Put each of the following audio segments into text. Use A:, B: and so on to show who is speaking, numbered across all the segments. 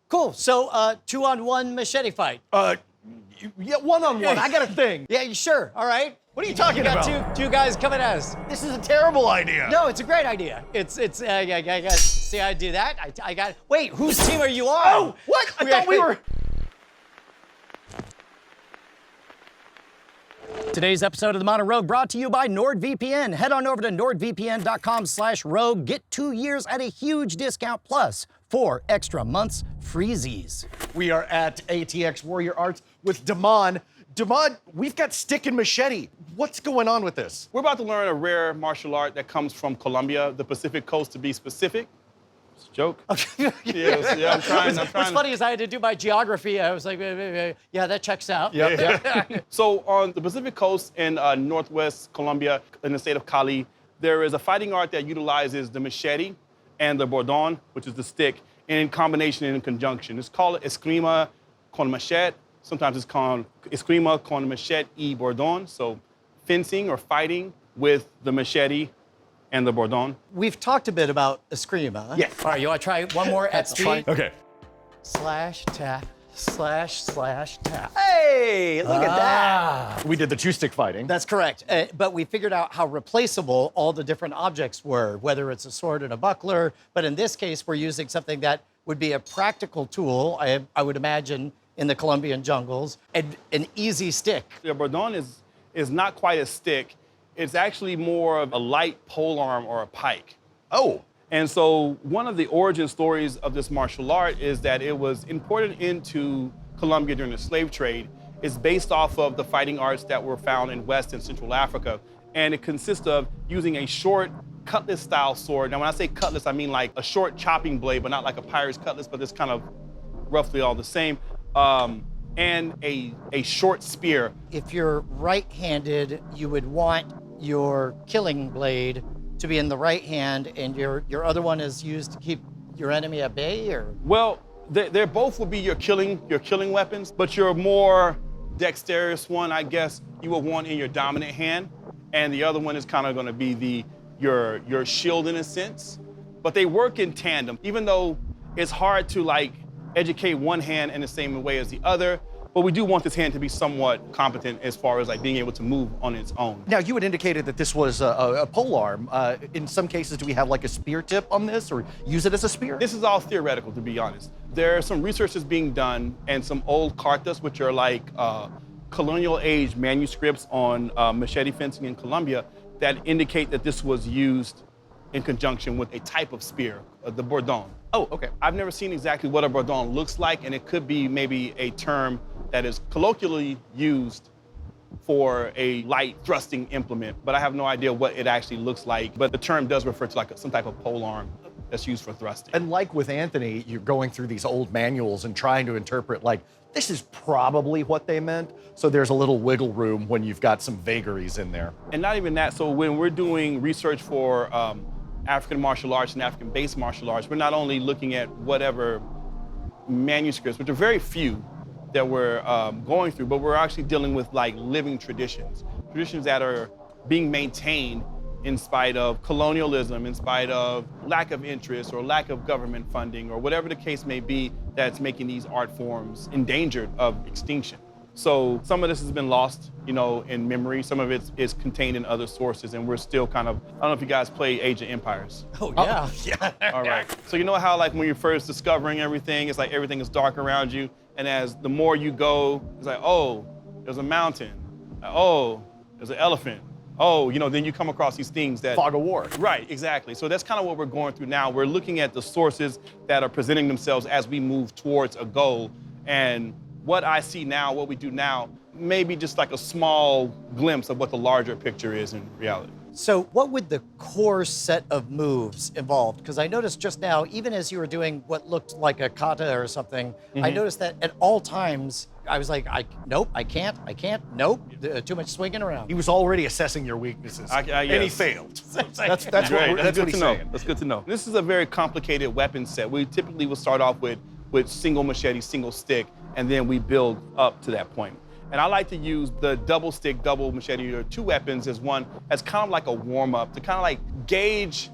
A: Cool. So, 2-on-1 machete fight.
B: Yeah, one-on-one. I got a thing.
A: Yeah, you sure? All right.
B: What are you talking
A: got
B: about?
A: two guys coming at us.
B: This is a terrible idea.
A: No, it's a great idea. See how I do that? I got. Wait, whose team are you on?
B: Oh, what? I thought we were.
A: Today's episode of The Modern Rogue brought to you by NordVPN. Head on over to nordvpn.com/rogue. Get 2 years at a huge discount plus 4 extra months freezies.
B: We are at ATX Warrior Arts with Damon. Damon, we've got stick and machete. What's going on with this?
C: We're about to learn a rare martial art that comes from Colombia, the Pacific Coast to be specific. It's a joke. Yeah, I'm trying.
A: What's funny is I had to do my geography. I was like, yeah, that checks out.
C: Yeah. So on the Pacific Coast in northwest Colombia, in the state of Cali, there is a fighting art that utilizes the machete and the bordón, which is the stick, in combination and in conjunction. It's called Esgrima con machete. Sometimes it's called Esgrima con machete y bordón. So fencing or fighting with the machete and the bordón.
A: We've talked a bit about Esgrima.
B: Yeah.
A: All right, you want to try one more at speed?
B: Okay.
A: Slash, tap, slash, tap. Hey, look at that.
B: We did the two-stick fighting.
A: That's correct. But we figured out how replaceable all the different objects were, whether it's a sword and a buckler. But in this case, we're using something that would be a practical tool, I would imagine, in the Colombian jungles, and an easy stick.
C: The bordón is not quite a stick. It's actually more of a light polearm or a pike.
B: Oh.
C: And so one of the origin stories of this martial art is that it was imported into Colombia during the slave trade. It's based off of the fighting arts that were found in West and Central Africa. And it consists of using a short cutlass-style sword. Now, when I say cutlass, I mean like a short chopping blade, but not like a pirate's cutlass, but it's kind of roughly all the same. And a short spear.
A: If you're right-handed, you would want your killing blade to be in the right hand, and your other one is used to keep your enemy at bay, or?
C: Well, they both will be your killing weapons, but your more dexterous one, I guess, you will want in your dominant hand, and the other one is kind of going to be your shield in a sense. But they work in tandem, even though it's hard to like educate one hand in the same way as the other. But we do want this hand to be somewhat competent as far as like being able to move on its own.
B: Now, you had indicated that this was a polearm. In some cases, do we have like a spear tip on this or use it as a spear?
C: This is all theoretical, to be honest. There are some research that's being done and some old cartas, which are like colonial age manuscripts on machete fencing in Colombia that indicate that this was used in conjunction with a type of spear, the bordón.
B: Oh, okay.
C: I've never seen exactly what a bordón looks like, and it could be maybe a term that is colloquially used for a light thrusting implement, but I have no idea what it actually looks like. But the term does refer to like some type of polearm that's used for thrusting.
B: And like with Anthony, you're going through these old manuals and trying to interpret like, this is probably what they meant. So there's a little wiggle room when you've got some vagaries in there.
C: And not even that, so when we're doing research for African martial arts and African-based martial arts, we're not only looking at whatever manuscripts, which are very few, that we're going through, but we're actually dealing with like living traditions that are being maintained in spite of colonialism, in spite of lack of interest or lack of government funding or whatever the case may be that's making these art forms endangered of extinction. So some of this has been lost, in memory. Some of it is contained in other sources, and we're still kind of, I don't know if you guys play Age of Empires.
A: Oh, yeah.
B: Yeah.
C: All right. So you know how like when you're first discovering everything, it's like everything is dark around you. And as the more you go, it's like, oh, there's a mountain. Oh, there's an elephant. Oh, then you come across these things that...
B: Fog of war.
C: Right, exactly. So that's kind of what we're going through now. We're looking at the sources that are presenting themselves as we move towards a goal. And what I see now, what we do now, maybe just like a small glimpse of what the larger picture is in reality.
A: So what would the core set of moves involve? Because I noticed just now, even as you were doing what looked like a kata or something, I noticed that at all times, I was like, nope, I can't, nope, too much swinging around.
B: He was already assessing your weaknesses, and he failed. That's
C: Great.
B: what
C: That's good
B: he's
C: to know.
B: saying.
C: That's good to know. This is a very complicated weapon set. We typically will start off with single machete, single stick, and then we build up to that point. And I like to use the double stick, double machete, or two weapons as kind of like a warm up to kind of like gauge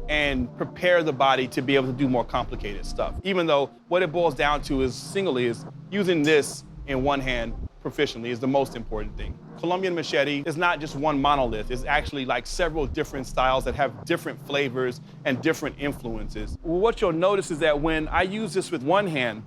C: and prepare the body to be able to do more complicated stuff. Even though what it boils down to is singly is using this in one hand proficiently is the most important thing. Colombian machete is not just one monolith. It's actually like several different styles that have different flavors and different influences. What you'll notice is that when I use this with one hand,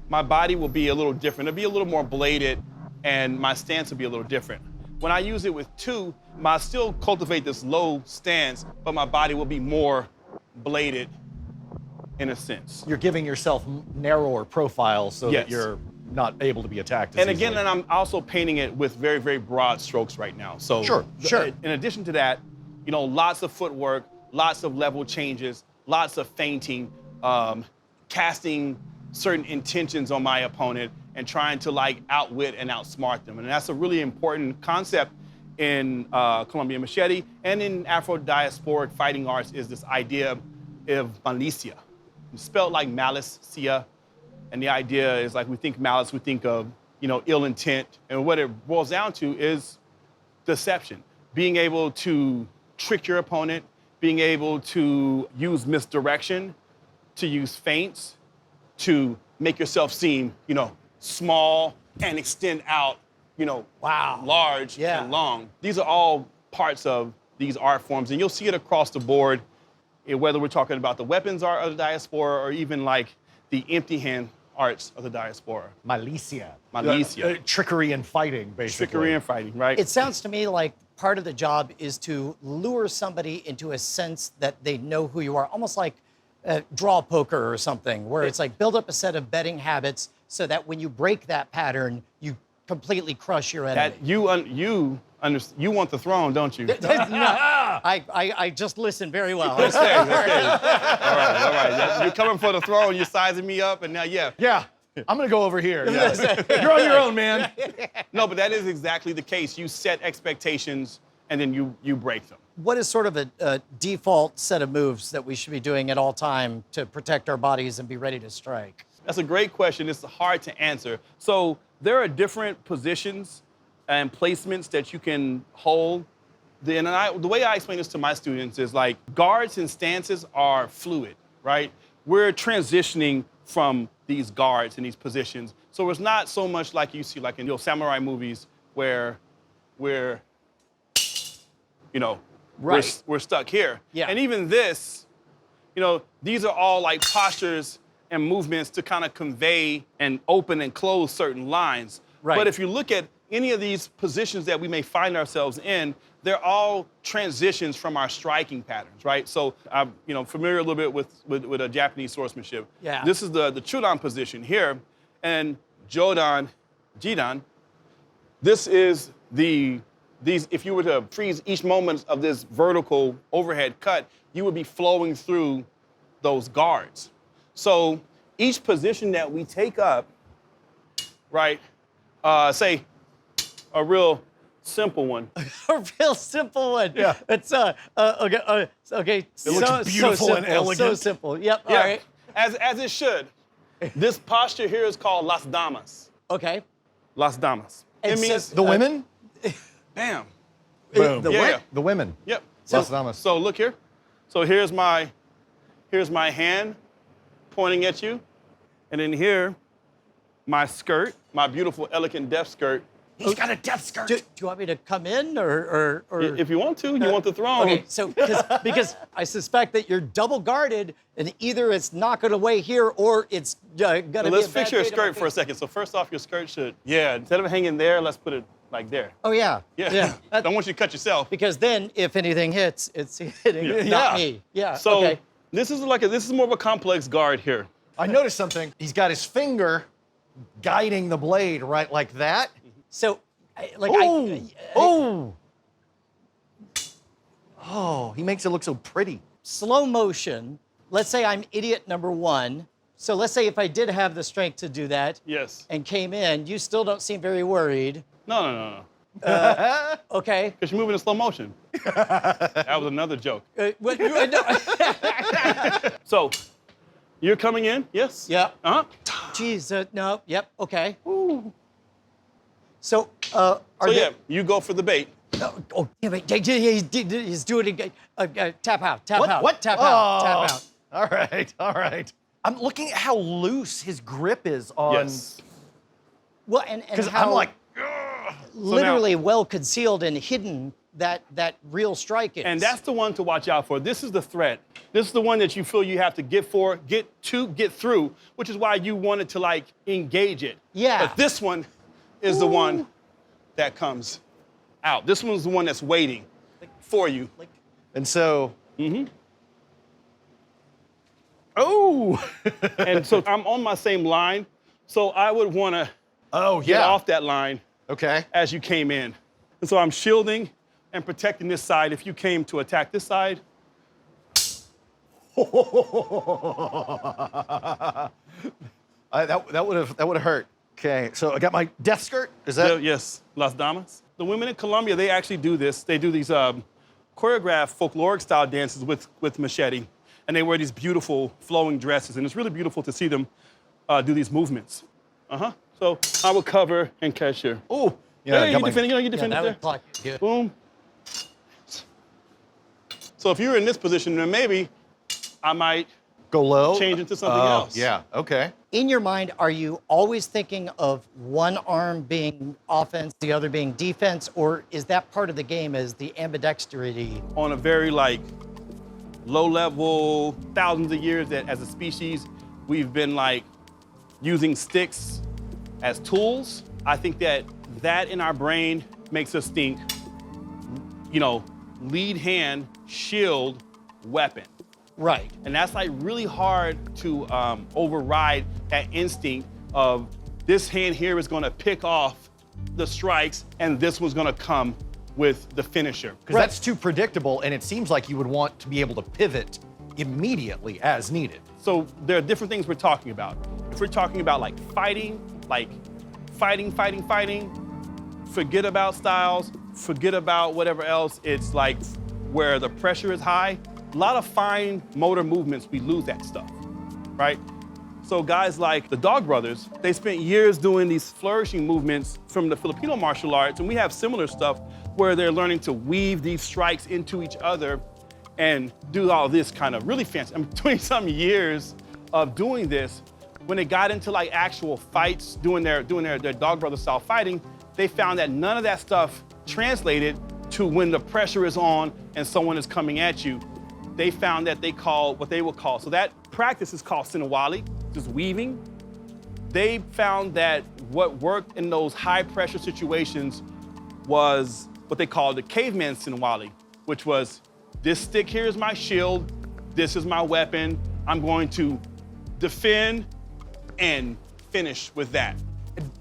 C: my body will be a little different. It'll be a little more bladed and my stance will be a little different. When I use it with two, I still cultivate this low stance, but my body will be more bladed in a sense.
B: You're giving yourself narrower profiles so
C: Yes.
B: that you're not able to be attacked as
C: And again,
B: easily.
C: and I'm also painting it with very, very broad strokes right now. So
B: Sure.
C: In addition to that, you know, lots of footwork, lots of level changes, lots of feinting, casting certain intentions on my opponent and trying to like outwit and outsmart them. And that's a really important concept in Colombian machete and in Afro-diasporic fighting arts is this idea of Malicia. It's spelled like Malicia. And the idea is like we think malice, we think of, you know, ill intent. And what it boils down to is deception. Being able to trick your opponent, being able to use misdirection, to use feints, to make yourself seem, you know, small and extend out, you know, large and long. These are all parts of these art forms. And you'll see it across the board, whether we're talking about the weapons art of the diaspora or even like the empty hand arts of the diaspora.
B: Malicia.
C: Malicia.
B: Trickery and fighting, basically.
C: Trickery and fighting, right?
A: It sounds to me like part of the job is to lure somebody into a sense that they know who you are, almost like draw poker or something, where it's like build up a set of betting habits so that when you break that pattern, you completely crush your enemy.
C: That you want the throne, don't you?
A: I just listen very well.
C: Okay. All right. You're coming for the throne. You're sizing me up, and now,
B: Yeah, I'm gonna go over here. Yes. You're on your own, man.
C: No, but that is exactly the case. You set expectations, and then you break them.
A: What is sort of a default set of moves that we should be doing at all time to protect our bodies and be ready to strike?
C: That's a great question. It's hard to answer. So there are different positions and placements that you can hold. The way I explain this to my students is like guards and stances are fluid, right? We're transitioning from these guards and these positions. So it's not so much like you see like in samurai movies where we're, you know, we're stuck here.
A: Yeah.
C: And even this, you know, these are all like postures and movements to kind of convey and open and close certain lines.
A: Right.
C: But if you look at any of these positions that we may find ourselves in, they're all transitions from our striking patterns, right? So I'm, you know, familiar a little bit with a Japanese swordsmanship.
A: Yeah.
C: This is the Chudan position here, and Jidan. This is these. If you were to freeze each moment of this vertical overhead cut, you would be flowing through those guards. So each position that we take up, right? Say a real simple one.
A: A real simple one.
B: Yeah.
A: It's okay.
B: It looks beautiful and elegant.
A: So simple. Yep.
C: Yeah,
A: All right.
C: as it should. This posture here is called Las Damas.
A: Okay.
C: Las Damas.
A: And
C: It
A: so-
C: means
B: The women?
C: bam.
B: Boom.
A: the
C: Yeah,
A: what?
C: yeah.
B: The women.
C: Yep.
B: Las Damas.
C: So look here. So here's my hand pointing at you, and then here, my skirt, my beautiful, elegant death skirt.
B: He's got a death skirt.
A: Do you want me to come in or?
C: If you want to, you want the throne.
A: Okay, so because I suspect that you're double guarded, and either it's not going to weigh here or it's going to be.
C: Let's
A: a
C: fix
A: bad
C: your
A: day to my
C: skirt for a
A: face.
C: second. So first off, your skirt should, instead of hanging there, let's put it like there.
A: Oh yeah.
C: Yeah. Don't want you to cut yourself.
A: Because then, if anything hits, it's hitting
C: Yeah.
A: not me. Yeah.
C: So
A: okay.
C: this is more of a complex guard here.
B: I noticed something. He's got his finger guiding the blade right like that.
A: So,
B: Oh, he makes it look so pretty.
A: slow motion. Let's say I'm idiot number one. So let's say if I did have the strength to do that
C: Yes.
A: and came in, you still don't seem very worried.
C: No.
A: Okay.
C: Because you're moving in slow motion. That was another joke.
A: No.
C: So, you're coming in, yes?
A: Yeah.
C: Uh-huh.
A: Jeez, no. Yep. Okay. So, are
C: So
A: there,
C: you go for the bait.
A: Oh, damn it. He's doing it. Tap out, tap
B: What?
A: out,
B: What?
A: tap out, tap out.
B: All right, all right. I'm looking at how loose his grip is on.
C: Yes.
A: Well, and
B: Because
A: how
B: I'm like,
A: literally well concealed and hidden that real strike is.
C: And that's the one to watch out for. This is the threat. This is the one that you feel you have to get through, which is why you wanted to like engage it.
A: Yeah.
C: But this one is the one that comes out. This one's the one that's waiting for you.
B: and so.
C: Oh! And so I'm on my same line, so I would want to get off that line
B: Okay.
C: as you came in. And so I'm shielding and protecting this side. If you came to attack this side,
B: That would have hurt. Okay, so I got my death skirt. Is that?
C: yes, Las Damas. The women in Colombia, they actually do this. They do these choreographed folkloric style dances with Machete. And they wear these beautiful flowing dresses. And it's really beautiful to see them do these movements. So I would cover and catch here.
B: Oh, yeah.
C: Hey, you defended
A: that
C: there.
A: would block you. Good.
C: Boom. So if you're in this position, then maybe I might
B: Go low.
C: change into something else.
B: Yeah. Okay.
A: In your mind, are you always thinking of one arm being offense, the other being defense, or is that part of the game as the ambidexterity?
C: On a very like low level, thousands of years that as a species, we've been like using sticks as tools. I think that in our brain makes us think, lead hand, shield, weapon.
A: Right.
C: And that's like really hard to override that instinct of this hand here is gonna pick off the strikes and this one's gonna come with the finisher.
B: Because that's too predictable, and it seems like you would want to be able to pivot immediately as needed.
C: So there are different things we're talking about. If we're talking about like fighting, forget about styles, forget about whatever else. It's like where the pressure is high, a lot of fine motor movements, we lose that stuff, right? So guys like the Dog Brothers, they spent years doing these flourishing movements from the Filipino martial arts, and we have similar stuff where they're learning to weave these strikes into each other and do all this kind of really fancy. 20-some years of doing this. When they got into like actual fights, doing their Dog Brother style fighting, they found that none of that stuff translated to when the pressure is on and someone is coming at you. They found that so that practice is called Sinawali, just weaving. They found that what worked in those high pressure situations was what they called the caveman Sinawali, which was this stick here is my shield, this is my weapon, I'm going to defend and finish with that.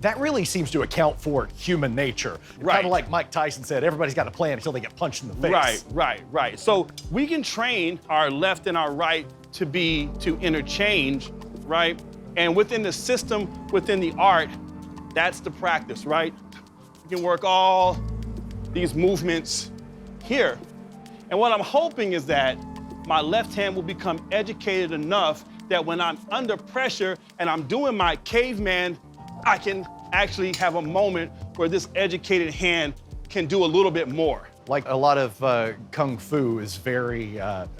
B: That really seems to account for human nature.
C: Right.
B: Kind of like Mike Tyson said, everybody's got a plan until they get punched in the face.
C: Right. So we can train our left and our right to interchange, right? And within the system, within the art, that's the practice, right? We can work all these movements here. And what I'm hoping is that my left hand will become educated enough that when I'm under pressure and I'm doing my caveman, I can actually have a moment where this educated hand can do a little bit more.
B: Like a lot of Kung Fu is very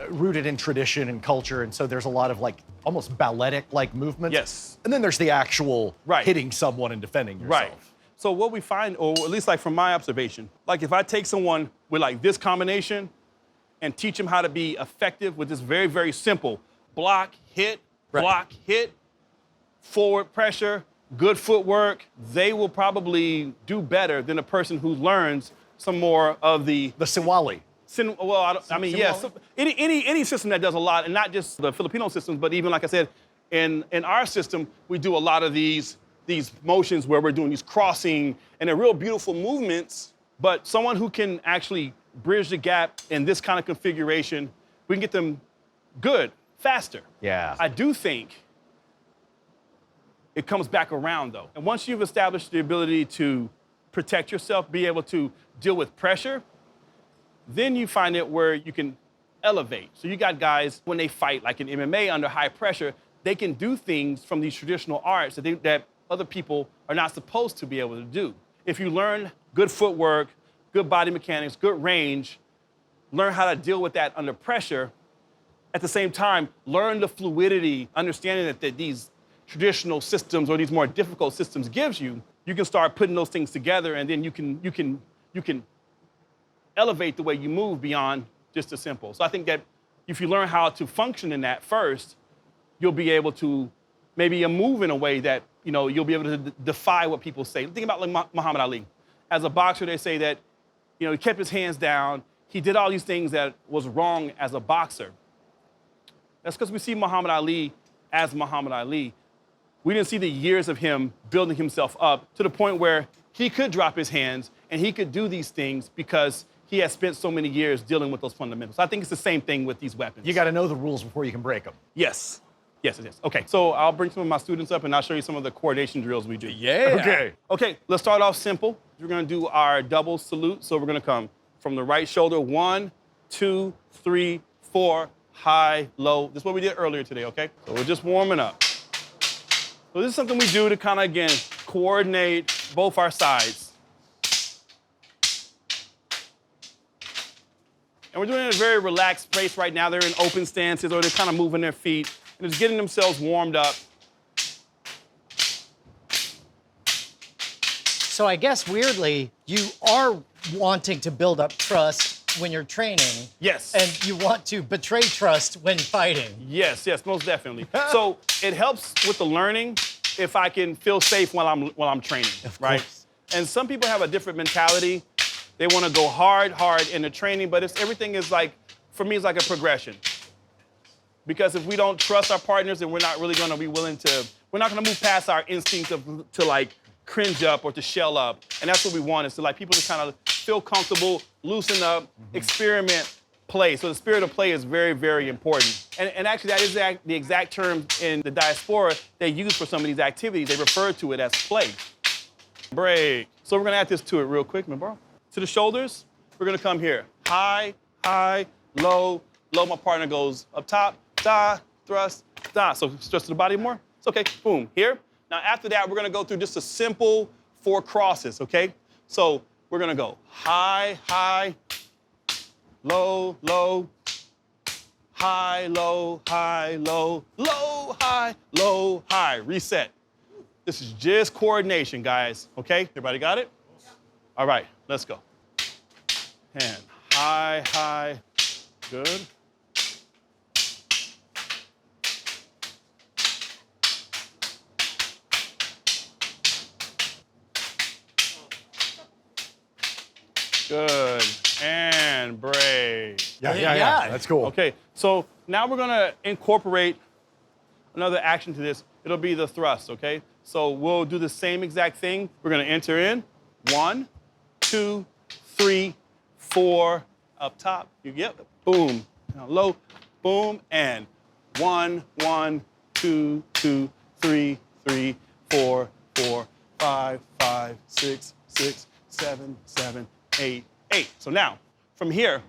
B: rooted in tradition and culture, and so there's a lot of like almost balletic-like movements.
C: Yes.
B: And then there's the actual
C: Right.
B: hitting someone and defending yourself.
C: Right. So what we find, or at least like from my observation, like if I take someone with like this combination and teach them how to be effective with this very, very simple block, hit, forward pressure, good footwork, they will probably do better than a person who learns some more of the
B: Siwali.
C: Any system that does a lot, and not just the Filipino systems, but even like I said, in our system, we do a lot of these motions where we're doing these crossing and they're real beautiful movements. But someone who can actually bridge the gap in this kind of configuration, we can get them good, faster.
B: Yeah.
C: I do think it comes back around though. And once you've established the ability to protect yourself, be able to deal with pressure, then you find it where you can elevate. So you got guys, when they fight, like in MMA under high pressure, they can do things from these traditional arts that other people are not supposed to be able to do. If you learn good footwork, good body mechanics, good range, learn how to deal with that under pressure. At the same time, learn the fluidity, understanding that these traditional systems or these more difficult systems gives you, you can start putting those things together, and then you can elevate the way you move beyond just the simple. So I think that if you learn how to function in that first, you'll be able to maybe move in a way that, you'll be able to defy what people say. Think about like Muhammad Ali. As a boxer, they say that, he kept his hands down. He did all these things that was wrong as a boxer. That's because we see Muhammad Ali as Muhammad Ali. We didn't see the years of him building himself up to the point where he could drop his hands and he could do these things because he has spent so many years dealing with those fundamentals. I think it's the same thing with these weapons.
B: You got to know the rules before you can break them.
C: Yes. Yes, it is. Okay, so I'll bring some of my students up and I'll show you some of the coordination drills we do.
B: Yeah.
C: Okay, let's start off simple. We're gonna do our double salute. So we're gonna come from the right shoulder, 1, 2, 3, 4, high, low. This is what we did earlier today, okay? So we're just warming up. So this is something we do to kind of, again, coordinate both our sides. And we're doing it in a very relaxed pace right now. They're in open stances or they're kind of moving their feet and just getting themselves warmed up.
A: So I guess weirdly, you are wanting to build up trust when you're training.
C: Yes.
A: And you want to betray trust when fighting.
C: Yes, most definitely. So it helps with the learning if I can feel safe while I'm training, right?
A: Course.
C: And some people have a different mentality. They want to go hard in the training, but everything is like, for me, it's like a progression. Because if we don't trust our partners, then we're not really going to be willing to, we're not going to move past our instinct to like cringe up or to shell up. And that's what we want, is to like people to kind of feel comfortable, loosen up, experiment, play. So the spirit of play is very, very important. And actually that is the exact term in the diaspora they use for some of these activities. They refer to it as play. Break. So we're going to add this to it real quick, bro. To the shoulders, we're going to come here. High, high, low, low. My partner goes up top, da, thrust, da. So stress to the body more. It's okay. Boom. Here. Now, after that, we're going to go through just a simple 4 crosses, okay? So we're going to go high, high, low, low, high, low, high, low, low, high, low, high. Reset. This is just coordination, guys, okay? Everybody got it? All right, let's go. And high, high. Good. Good. And break.
B: Yeah. That's cool.
C: Okay, so now we're gonna incorporate another action to this. It'll be the thrust, okay? So we'll do the same exact thing. We're gonna enter in. 1, 2, 3, 4, up top. Yep, boom. Now low, boom, and 1, 1, 2, 2, 3, 3, 4, 4, 5, 5, 6, 6, 7, 7, 8, 8. So now, from here,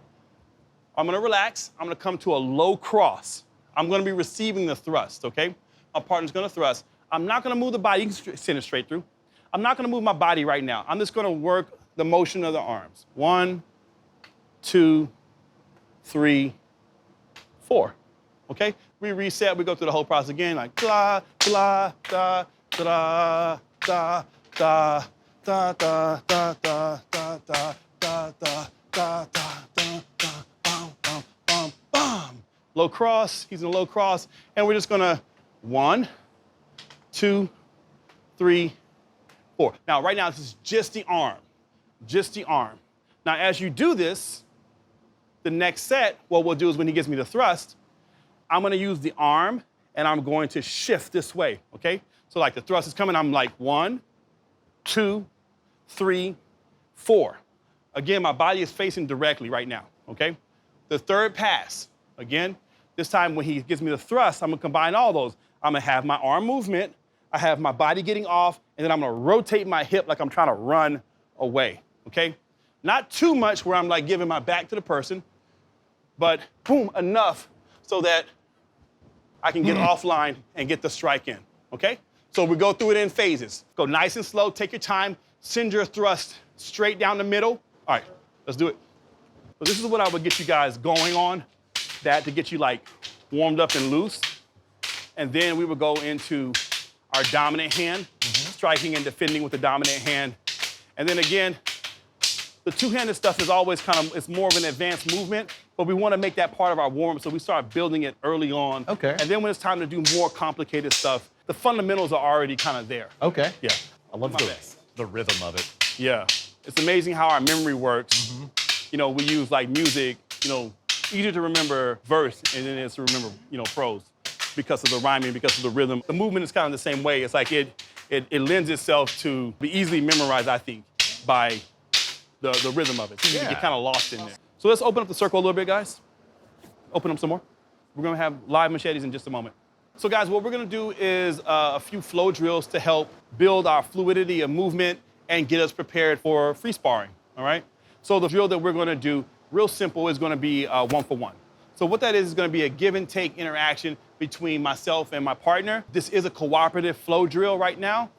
C: I'm gonna relax. I'm gonna come to a low cross. I'm gonna be receiving the thrust, okay? My partner's gonna thrust. I'm not gonna move the body. You can send it straight through. I'm not gonna move my body right now. I'm just gonna work the motion of the arms. 1, 2, 3, 4. Okay? We reset, we go through the whole process again, like blah, blah, da, da, da, da, da, da, da, da, da, da, da, da, da, da, da, bum, bum, bum, bum. Low cross, he's in a low cross, and we're just gonna 1, 2, 3, 4. Now, right now, this is just the arm. Just the arm. Now, as you do this, the next set, what we'll do is when he gives me the thrust, I'm gonna use the arm and I'm going to shift this way, okay? So like the thrust is coming, I'm like 1, 2, 3, 4. Again, my body is facing directly right now, okay? The third pass, again, this time when he gives me the thrust, I'm gonna combine all those. I'm gonna have my arm movement, I have my body getting off, and then I'm gonna rotate my hip like I'm trying to run away, okay? Not too much where I'm like giving my back to the person, but boom, enough so that I can get offline and get the strike in, okay? So we go through it in phases. Go nice and slow, take your time, send your thrust straight down the middle, All right, let's do it. So this is what I would get you guys going on, that to get you like warmed up and loose. And then we would go into our dominant hand, striking and defending with the dominant hand. And then again, the two-handed stuff is always it's more of an advanced movement, but we want to make that part of our warm-up, so we start building it early on.
B: Okay.
C: And then when it's time to do more complicated stuff, the fundamentals are already kind of there.
B: Okay.
C: Yeah.
B: I love
C: My bad.
B: the rhythm of it.
C: Yeah. It's amazing how our memory works. You know, we use like music, you know, easier to remember verse and then it's to remember, you know, prose because of the rhyming, because of the rhythm. The movement is kind of the same way. It's like it lends itself to be easily memorized, I think, by the rhythm of it. So you get kind of lost in there. So let's open up the circle a little bit, guys. Open up some more. We're gonna have live machetes in just a moment. So guys, what we're gonna do is a few flow drills to help build our fluidity of movement and get us prepared for free sparring, all right? So the drill that we're gonna do, real simple, is gonna be 1-for-1. So what that is gonna be a give and take interaction between myself and my partner. This is a cooperative flow drill right now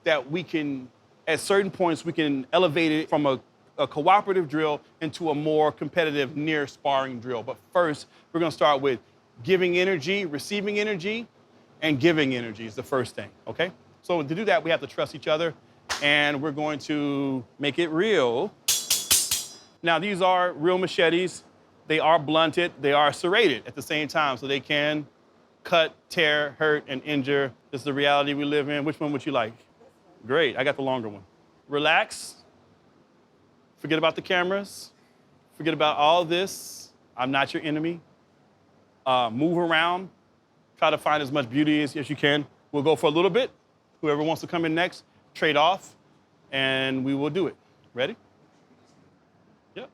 C: that we can, at certain points, we can elevate it from a cooperative drill into a more competitive near sparring drill. But first, we're gonna start with giving energy, receiving energy, and giving energy is the first thing, okay? So to do that, we have to trust each other, and we're going to make it real. Now, these are real machetes. They are blunted, they are serrated at the same time, so they can cut, tear, hurt, and injure. This is the reality we live in. Which one would you like? Great, I got the longer one. Relax. Forget about the cameras. Forget about all this. I'm not your enemy. Move around. Try to find as much beauty as you can. We'll go for a little bit. Whoever wants to come in next, trade off, and we will do it. Ready? Yep.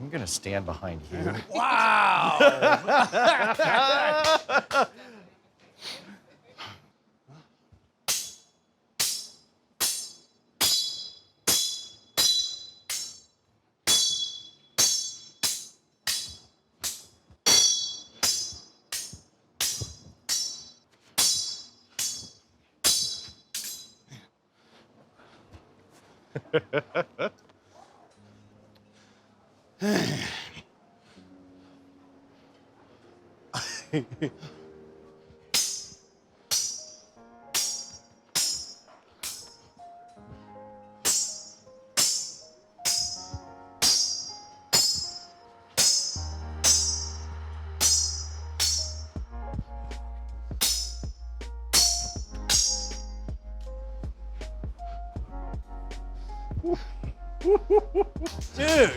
B: I'm gonna stand behind you.
A: Wow. Dude.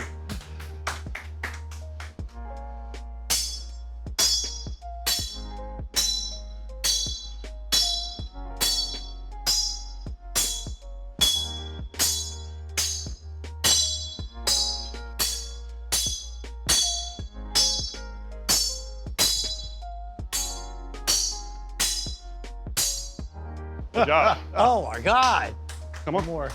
C: Good job.
A: Oh my God.
C: Come on.
B: More.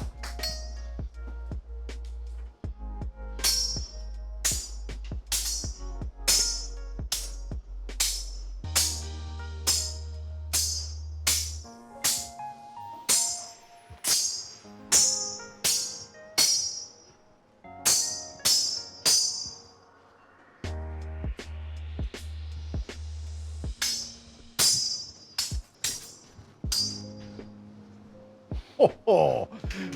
B: Oh,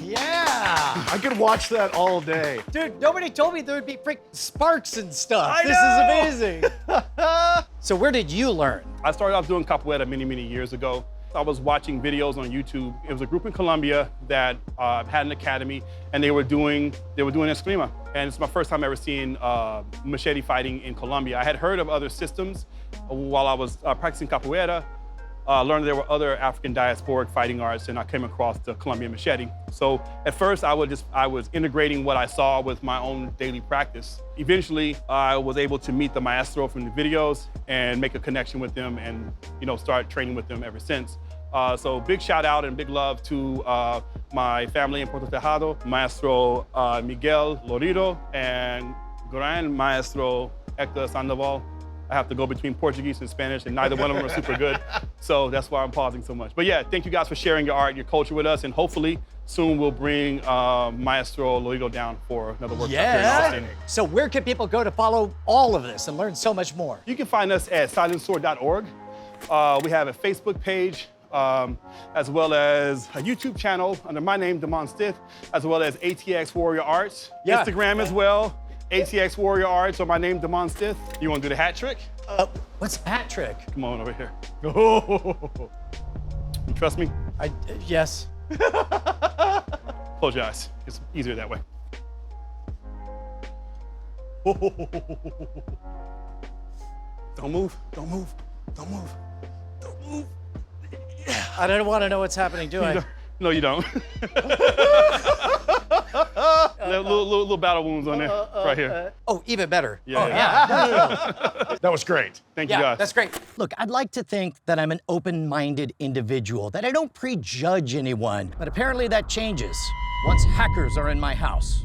A: Yeah.
B: I could watch that all day.
A: Dude, nobody told me there would be freaking sparks and stuff.
B: I
A: This
B: know.
A: is amazing. So where did you learn?
C: I started off doing capoeira many, many years ago. I was watching videos on YouTube. It was a group in Colombia that had an academy, and they were doing Esgrima. And it's my first time ever seeing machete fighting in Colombia. I had heard of other systems while I was practicing capoeira. Learned there were other African diasporic fighting arts, and I came across the Colombian machete. So at first, I was integrating what I saw with my own daily practice. Eventually, I was able to meet the maestro from the videos and make a connection with them, and start training with them ever since. So big shout out and big love to my family in Puerto Tejado, Maestro Miguel Lorido and Gran Maestro Hector Sandoval. I have to go between Portuguese and Spanish, and neither one of them are super good. So that's why I'm pausing so much. But yeah, thank you guys for sharing your art and your culture with us, and hopefully soon we'll bring Maestro Lorido down for another workshop here in Austin.
A: So where can people go to follow all of this and learn so much more?
C: You can find us at silentsword.org. We have a Facebook page, as well as a YouTube channel under my name, Stith, as well as ATX Warrior Arts.
A: Yeah.
C: Instagram as well, ATX Warrior Arts, or my name, Stith. You want to do the hat trick?
A: What's the hat trick?
C: Come on over here. You trust me?
A: Yes.
C: Close your eyes. It's easier that way. Don't move, don't move, don't move, don't move.
A: I don't want to know what's happening, do I?
C: No, you don't. little battle wounds on there, right here.
A: Oh, even better.
C: Yeah.
B: That was great.
C: Thank you, guys.
A: That's great. Look, I'd like to think that I'm an open-minded individual, that I don't prejudge anyone, but apparently that changes once hackers are in my house.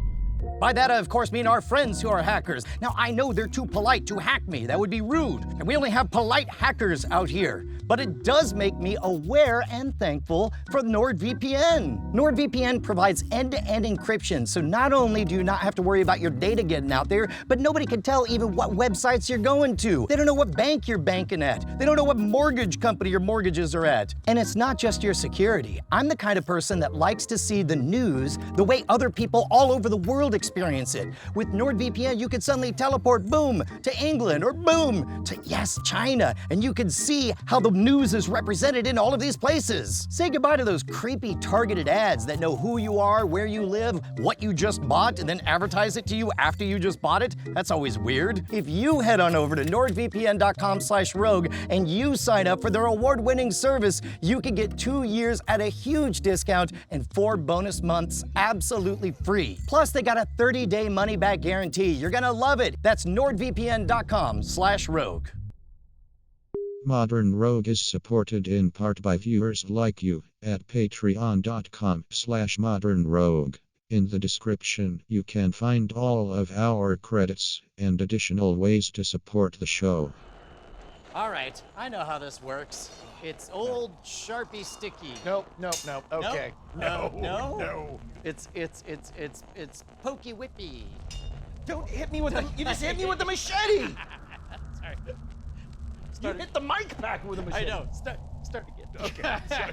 A: By that, I, of course, mean our friends who are hackers. Now, I know they're too polite to hack me. That would be rude. And we only have polite hackers out here. But it does make me aware and thankful for NordVPN. NordVPN provides end-to-end encryption, so not only do you not have to worry about your data getting out there, but nobody can tell even what websites you're going to. They don't know what bank you're banking at. They don't know what mortgage company your mortgages are at. And it's not just your security. I'm the kind of person that likes to see the news the way other people all over the world experience it. With NordVPN, you could suddenly teleport, boom, to England, or boom, to, yes, China, and you can see how the news is represented in all of these places. Say goodbye to those creepy targeted ads that know who you are, where you live, what you just bought, and then advertise it to you after you just bought it. That's always weird. If you head on over to nordvpn.com/rogue and you sign up for their award-winning service, you can get 2 years at a huge discount and 4 bonus months absolutely free. Plus, they got a 30-day money-back guarantee. You're gonna love it. That's nordvpn.com/rogue.
D: Modern Rogue is supported in part by viewers like you at patreon.com/modernrogue. In the description, you can find all of our credits and additional ways to support the show.
A: All right, I know how this works. It's old Sharpie sticky.
B: Nope. Okay.
A: No. It's pokey whippy.
B: Don't hit me with the. You just hit me with the machete.
A: Sorry.
B: You hit the mic back with a machete.
A: I know. Start again.
B: Okay. Sorry.